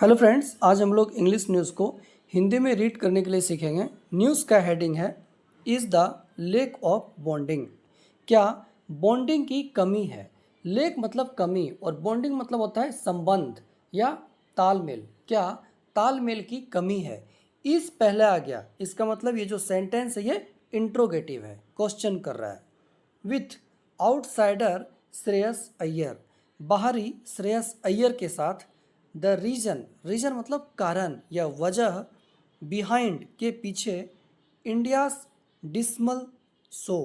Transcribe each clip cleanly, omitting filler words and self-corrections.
Hello friends, आज हम लोग इंग्लिश न्यूज़ को हिंदी में रीड करने के लिए सीखेंगे। न्यूज़ का हेडिंग है is the lake of bonding. क्या बॉन्डिंग की कमी है? लेक मतलब कमी और बॉन्डिंग मतलब होता है संबंध या तालमेल। क्या तालमेल की कमी है? इस पहले आ गया, इसका मतलब ये जो सेंटेंस है ये इंट्रोगेटिव है, क्वेश्चन कर रहा है। विथ आउटसाइडर श्रेयस अय्यर, बाहरी श्रेयस अय्यर के साथ द रीजन मतलब कारण या वजह, बिहाइंड के पीछे, इंडियाज डिसमल शो।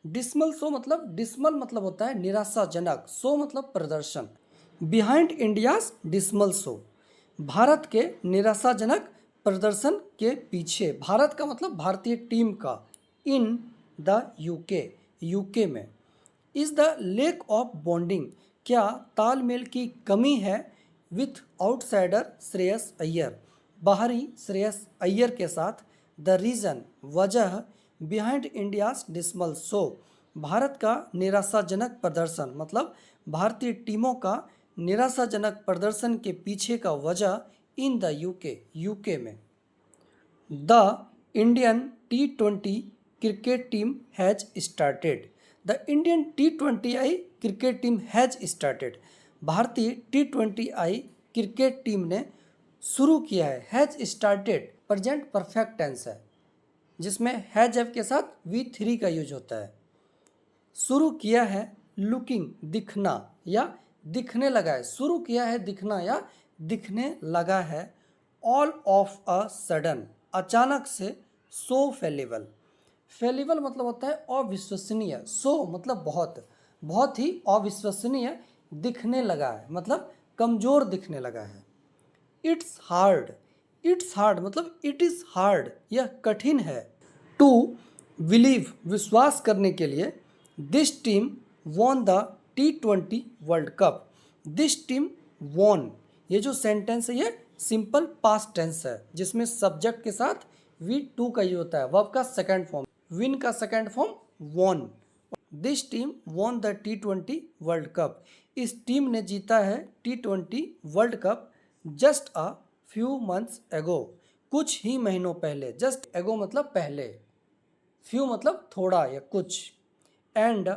डिसमल मतलब होता है निराशाजनक, शो मतलब प्रदर्शन। Behind India's dismal show, Bharat के निराशाजनक प्रदर्शन के पीछे। भारत का मतलब भारतीय टीम का। इन द यूके में। Is the lake of bonding, क्या तालमेल की कमी है? विथ आउटसाइडर श्रेयस अय्यर, बाहरी श्रेयस अय्यर के साथ। द रीज़न वजह, behind India's dismal show, Bharat का निराशाजनक प्रदर्शन मतलब भारतीय टीमों का निराशाजनक प्रदर्शन के पीछे का वजह। इन द यूके में। The Indian T20 cricket team has started. The Indian T20I cricket team has started, भारतीय T20I क्रिकेट टीम ने शुरू किया है। Has started present perfect tense है, जिसमें हैज एफ के साथ V3 का यूज होता है। शुरू किया है, लुकिंग दिखना या दिखने लगा है। शुरू किया है दिखना या दिखने लगा है। ऑल ऑफ अ सडन अचानक से। सो फेलिबल मतलब होता है अविश्वसनीय। सो मतलब बहुत ही अविश्वसनीय दिखने लगा है, मतलब कमज़ोर दिखने लगा है। इट्स हार्ड मतलब इट इज़ हार्ड, यह कठिन है। टू बिलीव विश्वास करने के लिए। This team won the T20 world cup. This team von, ये जो सेंटेंस है ये सिंपल पास्ट टेंस है, जिसमें सब्जेक्ट के साथ V2 का यूज होता है, वर्ब का सेकंड फॉर्म, विन का second form won. This team won the T20 world cup, इस टीम ने जीता है T20 world cup. Just a few months ago, कुछ ही महीनों पहले। जस्ट एगो मतलब पहले, फ्यू मतलब थोड़ा या कुछ। And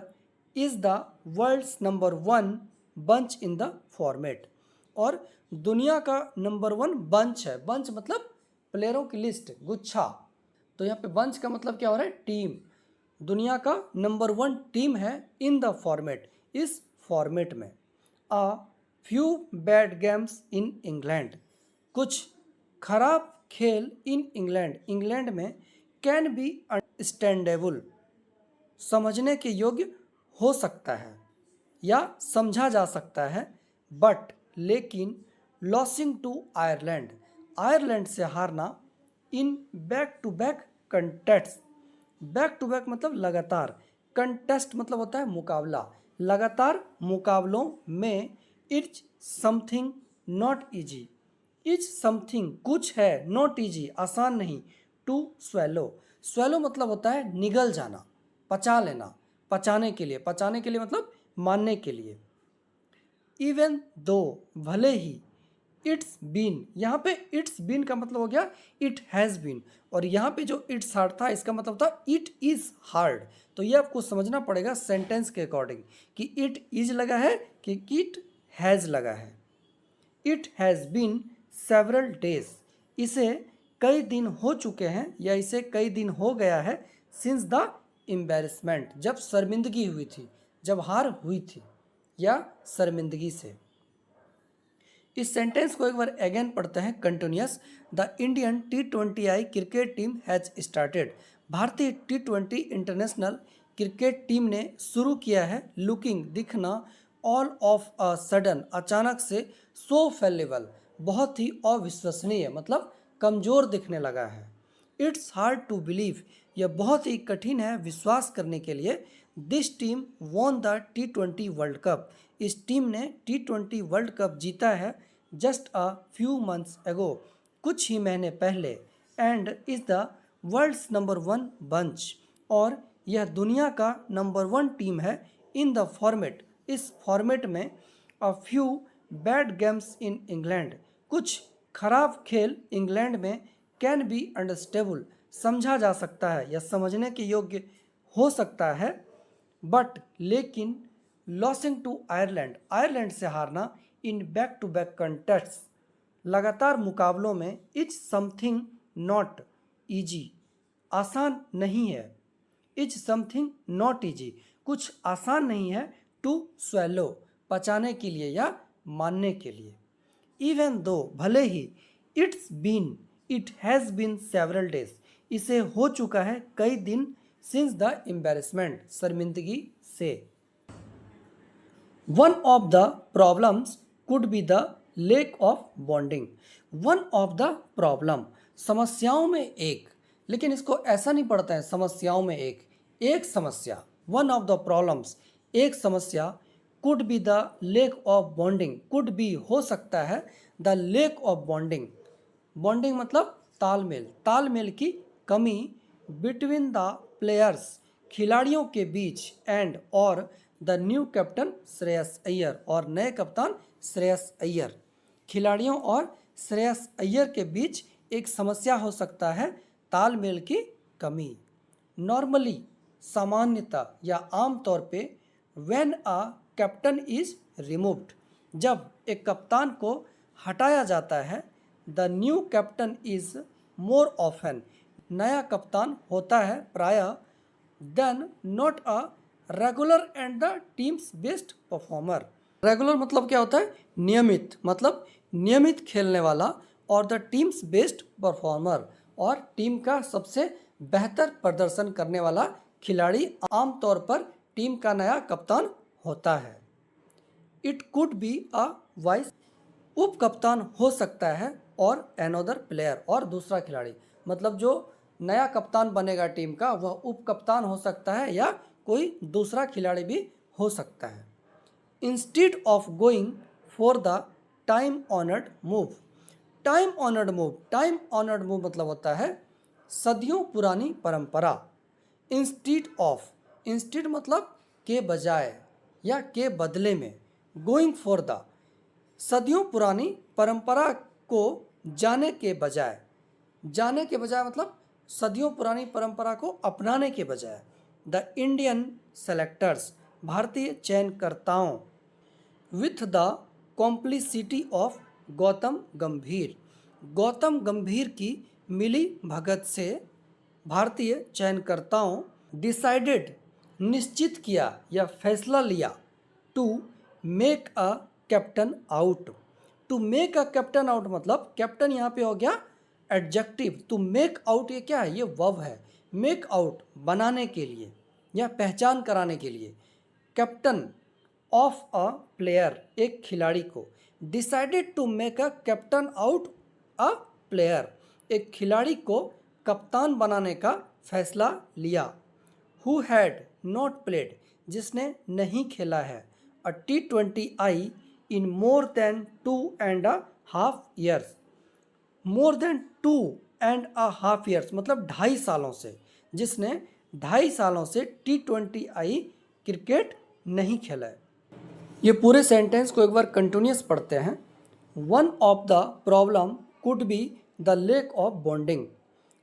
is the world's number 1 bunch in the format, और दुनिया का नंबर 1 बंच है। बंच मतलब प्लेयरों की लिस्ट, गुच्छा। तो यहाँ पे बंच का मतलब क्या हो रहा है? टीम। दुनिया का नंबर 1 टीम है इन द फॉर्मेट, इस फॉर्मेट में। A few bad games in England, कुछ खराब खेल इन इंग्लैंड में। कैन बी अंडरस्टैंडेबल, समझने के योग्य हो सकता है या समझा जा सकता है। बट लेकिन, लॉसिंग टू आयरलैंड से हारना। In back to back contest, back to back मतलब लगातार, कंटेस्ट मतलब होता है मुकाबला, लगातार मुकाबलों में। It's something not easy, it's something कुछ है, नॉट ईजी आसान नहीं। टू स्वेलो मतलब होता है निगल जाना, पचा लेना, पचाने के लिए मतलब मानने के लिए। इवन दो भले ही। इट्स बीन, यहाँ पे इट्स बीन का मतलब हो गया इट हैज़ बीन, और यहाँ पे जो इट्स हार्ड था इसका मतलब था इट इज़ हार्ड। तो ये आपको समझना पड़ेगा सेंटेंस के अकॉर्डिंग कि इट इज लगा है कि इट हैज़ लगा है। It has been several days, इसे कई दिन हो चुके हैं या इसे कई दिन हो गया है। सिंस द एम्बेरसमेंट, जब शर्मिंदगी हुई थी, जब हार हुई थी या शर्मिंदगी से। इस सेंटेंस को एक बार अगेन पढ़ते हैं continuous. The Indian T20I cricket team has started, भारतीय T20 इंटरनेशनल क्रिकेट टीम ने शुरू किया है। लुकिंग दिखना, ऑल ऑफ अ सडन अचानक से, सो फेलेबल बहुत ही अविश्वसनीय मतलब कमज़ोर दिखने लगा है। इट्स हार्ड टू बिलीव, यह बहुत ही कठिन है विश्वास करने के लिए। This team won the T20 world cup, इस टीम ने T20 वर्ल्ड कप जीता है। Just a few months ago, कुछ ही महीने पहले। And is the world's number 1 bunch, और यह दुनिया का नंबर 1 टीम है। इन द फॉर्मेट, इस फॉर्मेट में। A few bad games in England, कुछ खराब खेल इंग्लैंड में कैन बी अंडरस्टेबल, समझा जा सकता है या समझने के योग्य हो सकता है, बट लेकिन लॉसिंग टू आयरलैंड, आयरलैंड से हारना in back to back contest, लगातार मुकाबलों में, इज समथिंग नॉट ईजी, आसान नहीं है, इज समथिंग नॉट ईजी, कुछ आसान नहीं है, टू स्वेलो, पचाने के लिए या मानने के लिए, इवन दो, भले ही, it has been several days, इसे हो चुका है कई दिन, सिंस द एम्बेरसमेंट, शर्मिंदगी से, one of the problems could be the lake of bonding, one of the problem, समस्याओं में एक, लेकिन इसको ऐसा नहीं पढ़ता है समस्याओं में एक समस्या, वन ऑफ द प्रॉब्लम्स, एक समस्या, could be the lake of bonding, could be हो सकता है, the lake of bonding, bonding मतलब तालमेल, तालमेल की कमी, बिटवीन द प्लेयर्स, खिलाड़ियों के बीच, एंड और the new captain Shreyas Iyer, और नए कप्तान श्रेयस अय्यर, खिलाड़ियों और श्रेयस अय्यर के बीच एक समस्या हो सकता है, तालमेल की कमी, नॉर्मली, सामान्यता या आमतौर पे, when a captain is removed, जब एक कप्तान को हटाया जाता है, the new captain is more often, नया कप्तान होता है प्रायः, than not a regular and the team's best performer, regular मतलब क्या होता है, नियमित, मतलब नियमित खेलने वाला, और द टीम्स बेस्ट परफॉर्मर, और टीम का सबसे बेहतर प्रदर्शन करने वाला खिलाड़ी आमतौर पर टीम का नया कप्तान होता है, it could be a vice, उप कप्तान हो सकता है, और एनोदर प्लेयर, और दूसरा खिलाड़ी, मतलब जो नया कप्तान बनेगा टीम का वह उप कप्तान हो सकता है या कोई दूसरा खिलाड़ी भी हो सकता है, instead of going for the time honoured move, time honoured move, time honoured move मतलब होता है सदियों पुरानी परंपरा, इंस्टीड ऑफ, इंस्टीड मतलब के बजाय या के बदले में, गोइंग फॉर द, सदियों पुरानी परंपरा को जाने के बजाय, जाने के बजाय मतलब सदियों पुरानी परंपरा को अपनाने के बजाय, द इंडियन सेलेक्टर्स, भारतीय चयनकर्ताओं, with the complicity of Gautam Gambhir, Gautam गंभीर की मिली भगत से, भारतीय चयनकर्ताओं, डिसाइडेड, निश्चित किया या फैसला लिया, to make a captain out, to make a captain out मतलब कैप्टन यहाँ पे हो गया एडजेक्टिव, टू मेक आउट ये क्या है, ये वर्ब है, मेक आउट बनाने के लिए या पहचान कराने के लिए, कैप्टन ऑफ अ प्लेयर एक खिलाड़ी को, decided to make a captain out a player एक खिलाड़ी को कप्तान बनाने का फैसला लिया, हु हैड नॉट प्लेड जिसने नहीं खेला है, a T20I in more than 2.5 years, more than 2.5 years मतलब 2.5 सालों से, जिसने 2.5 सालों से T20I क्रिकेट नहीं खेला है। ये पूरे सेंटेंस को एक बार कंटिन्यूस पढ़ते हैं, one of the problem could be the lake of bonding,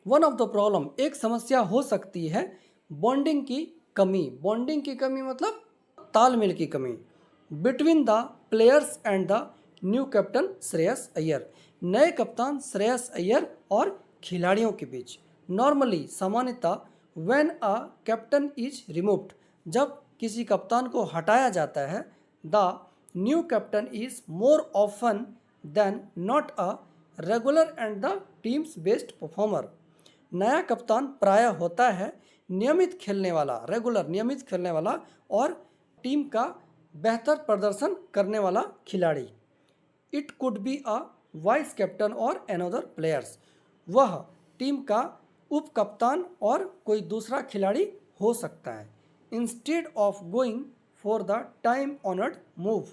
one of the problem एक समस्या हो सकती है, बॉन्डिंग की कमी, बॉन्डिंग की कमी मतलब तालमेल की कमी, between the players and the new captain Shreyas Iyer, नए कप्तान श्रेयस अय्यर और खिलाड़ियों के बीच, नॉर्मली सामान्यतः, when a captain is removed जब किसी कप्तान को हटाया जाता है, the new captain is more often then not a regular and the team's best performer, नया कप्तान प्रायः होता है नियमित खेलने वाला, रेगुलर नियमित खेलने वाला और टीम का बेहतर प्रदर्शन करने वाला खिलाड़ी, it could be a vice captain और एनोदर प्लेयर्स, वह टीम का उप कप्तान और कोई दूसरा खिलाड़ी हो सकता है, instead of going for the time honoured move,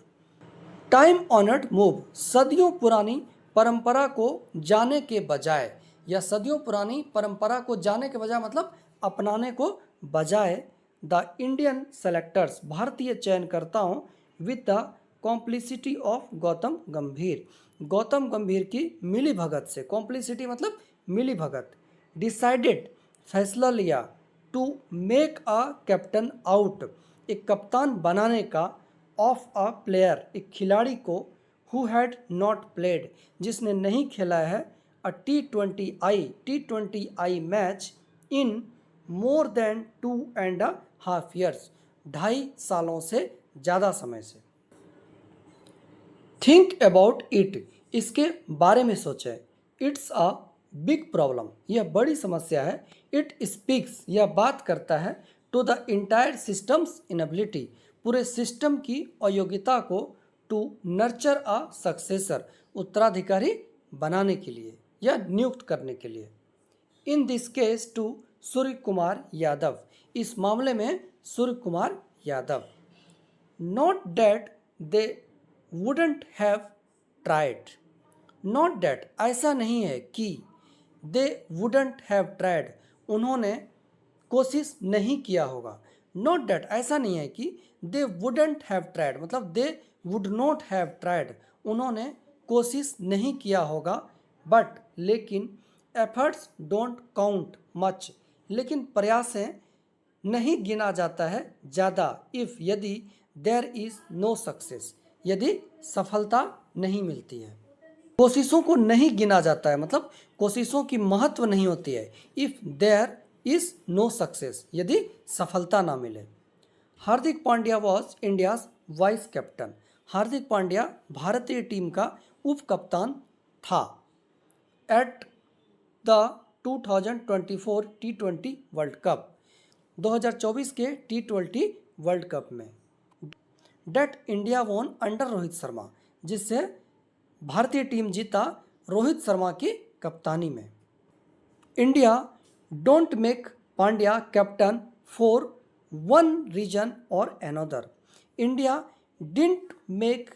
time honoured move सदियों पुरानी परंपरा को जाने के बजाय, या सदियों पुरानी परंपरा को जाने के बजाय मतलब अपनाने को बजाय, द इंडियन सेलेक्टर्स भारतीय चयनकर्ताओं, with the complicity of Gautam Gambhir Gautam गंभीर की मिलीभगत से, कॉम्प्लिसिटी मतलब मिलीभगत, डिसाइडेड फैसला लिया, to make a captain out एक कप्तान बनाने का, ऑफ अ प्लेयर एक खिलाड़ी को, हु हैड नॉट प्लेड जिसने नहीं खेला है, a T20I match in more than 2.5 years 2.5 सालों से ज़्यादा समय से। थिंक अबाउट इट इसके बारे में सोचें। इट्स अ बिग प्रॉब्लम यह बड़ी समस्या है। इट स्पीक्स यह बात करता है, to the entire system's inability पूरे सिस्टम की अयोग्यता को, टू नर्चर अ सक्सेसर उत्तराधिकारी बनाने के लिए या नियुक्त करने के लिए। In this case to Surya Kumar Yadav इस मामले में Surya Kumar Yadav. Not that they wouldn't have tried, not that ऐसा नहीं है कि, दे वुडंट हैव ट्राइड उन्होंने कोशिश नहीं किया होगा। नॉट डैट ऐसा नहीं है कि, दे वुडंट हैव ट्राइड मतलब they would not have tried उन्होंने कोशिश नहीं किया होगा, बट लेकिन, एफर्ट्स डोंट काउंट मच लेकिन प्रयासें नहीं गिना जाता है ज़्यादा, इफ़ यदि, देयर इज़ नो सक्सेस यदि सफलता नहीं मिलती है। कोशिशों को नहीं गिना जाता है मतलब कोशिशों की महत्व नहीं होती है, if there is no success यदि सफलता ना मिले। Hardik Pandya was India's vice captain Hardik Pandya भारतीय टीम का उप कप्तान था, at the 2024 T20 world cup 2024 के T20 वर्ल्ड कप में। That India won under Rohit Sharma जिससे भारतीय टीम जीता रोहित शर्मा की कप्तानी में। India don't make Pandya captain for one reason और another India didn't make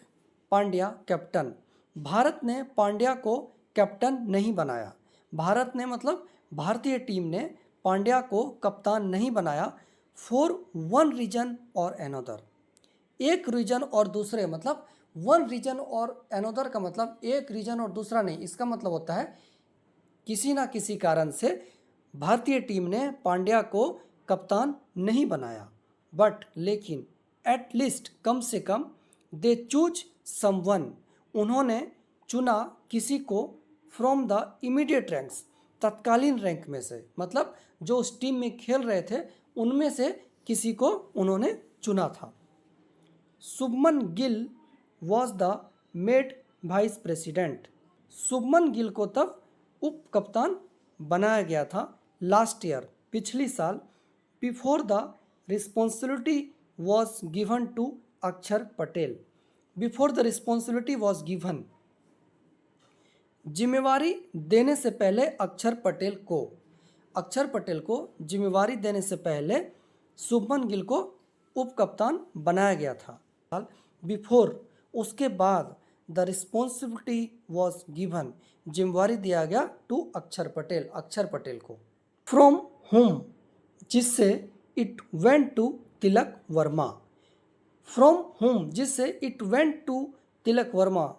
Pandya captain Bharat ने पांड्या को कैप्टन नहीं बनाया। भारत ने मतलब भारतीय टीम ने पांड्या को कप्तान नहीं बनाया, फॉर वन रीजन और अनदर एक रीजन और दूसरे मतलब वन रीजन और अनदर का मतलब एक रीजन और दूसरा नहीं, इसका मतलब होता है किसी ना किसी कारण से भारतीय टीम ने पांड्या को कप्तान नहीं बनाया, बट लेकिन, एटलीस्ट कम से कम, दे चूज समवन उन्होंने चुना किसी को, फ्रॉम द इमीडिएट रैंक्स तत्कालीन रैंक में से मतलब जो उस टीम में खेल रहे थे उनमें से किसी को उन्होंने चुना था। Shubman Gill was the made vice president Shubman Gill को तब उप कप्तान बनाया गया था लास्ट ईयर पिछली साल, before the responsibility was given to Akshar Patel before the responsibility was given जिम्मेवारी देने से पहले अक्षर पटेल को जिम्मेवारी देने से पहले शुभमन गिल को उप कप्तान बनाया गया था। बिफोर उसके बाद, द रिस्पॉन्सिबिलिटी वॉज गिवन जिम्मेवारी दिया गया टू अक्षर पटेल को, फ्रॉम होम जिससे it went to Tilak Varma from whom जिससे it went to Tilak Varma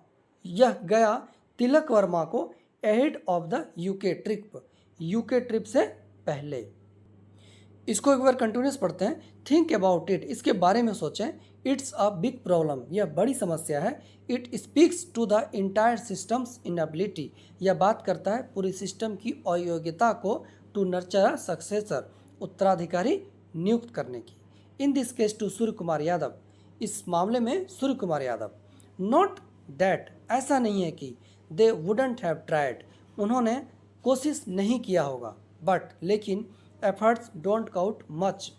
यह गया तिलक वर्मा को, ahead of the UK trip से पहले। इसको एक बार कंटिन्यूस पढ़ते हैं। थिंक अबाउट इट इसके बारे में सोचें। इट्स अ बिग प्रॉब्लम यह बड़ी समस्या है। It speaks to the entire system's inability यह बात करता है पूरी सिस्टम की अयोग्यता को, टू नर्चर सक्सेसर उत्तराधिकारी नियुक्त करने की। इन this case to Surya Kumar Yadav इस मामले में सूर्य कुमार यादव। नॉट दैट ऐसा नहीं है कि, दे वुडंट हैव ट्राइड उन्होंने कोशिश नहीं किया होगा, बट लेकिन, एफर्ट्स डोंट काउंट मच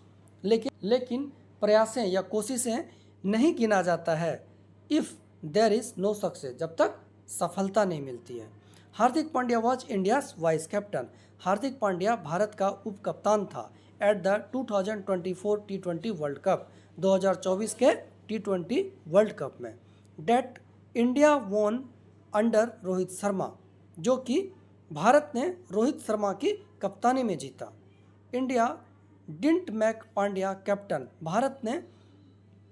लेकिन प्रयासें या कोशिशें नहीं गिना जाता है, if there is no success जब तक सफलता नहीं मिलती है। Hardik Pandya was India's vice captain Hardik Pandya Bharat का उप कप्तान था, at the 2024 T20 world cup 2024 के T20 वर्ल्ड कप में। That India won under Rohit Sharma जो कि भारत ने रोहित शर्मा की कप्तानी में जीता। India didn't make Pandya captain Bharat ने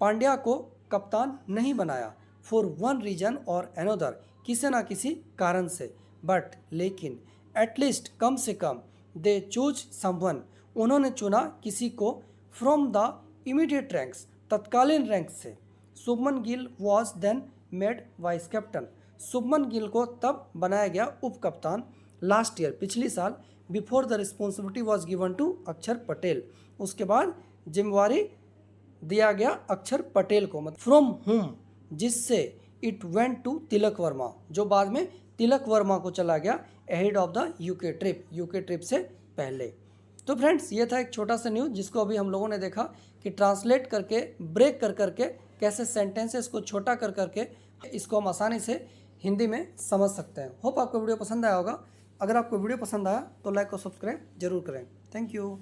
पांड्या को कप्तान नहीं बनाया, फॉर वन रीजन और अनदर किसी ना किसी कारण से, बट लेकिन एटलीस्ट कम से कम दे चूज समवन, उन्होंने चुना किसी को फ्रॉम द इमीडिएट रैंक्स, तत्कालीन रैंक से। Shubman Gill was then made vice captain, Shubman Gill को तब बनाया गया उप कप्तान लास्ट ईयर, पिछली साल। Before the responsibility was given to Akshar Patel, उसके बाद जिम्मेवारी दिया गया अक्षर पटेल को, मतलब फ्रॉम होम, जिससे it went to Tilak Verma, जो बाद में तिलक वर्मा को चला गया ahead of the UK trip से पहले। तो फ्रेंड्स, ये था एक छोटा सा न्यूज़ जिसको अभी हम लोगों ने देखा कि ट्रांसलेट करके, ब्रेक कर करके कैसे सेंटेंसेस को छोटा कर करके इसको हम आसानी से हिंदी में समझ सकते हैं। होप आपको वीडियो पसंद आया होगा। अगर आपको वीडियो पसंद आया तो लाइक और सब्सक्राइब जरूर करें। Thank you.